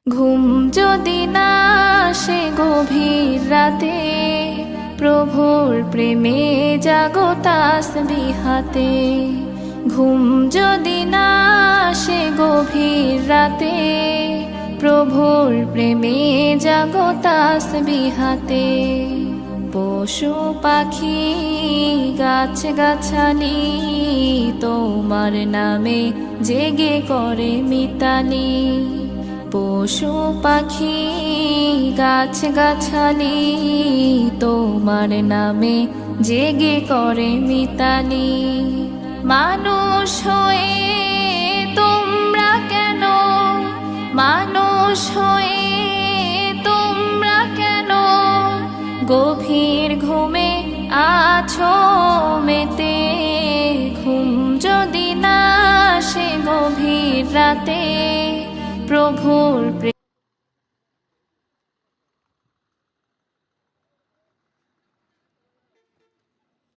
ঘুম যদি না আসে গভীর রাতে, প্রভুর প্রেমে জাগো তাসবিহাতে। ঘুম যদি না আসে গভীর রাতে, প্রভুর প্রেমে জাগো তাসবিহাতে। পশু পাখি গাছ গাছালি তোমার নামে জেগে করে মিতালি। পশু পাখি গাছ গাছালি তোমার নামে জেগে করে মিতালি। মানুষ হয়ে তোমরা কেন, মানুষ হয়ে তোমরা কেন গভীর ঘুমে আছো মেতে। ঘুম যদি না আসে গভীর রাতে, প্রভুর প্রেমে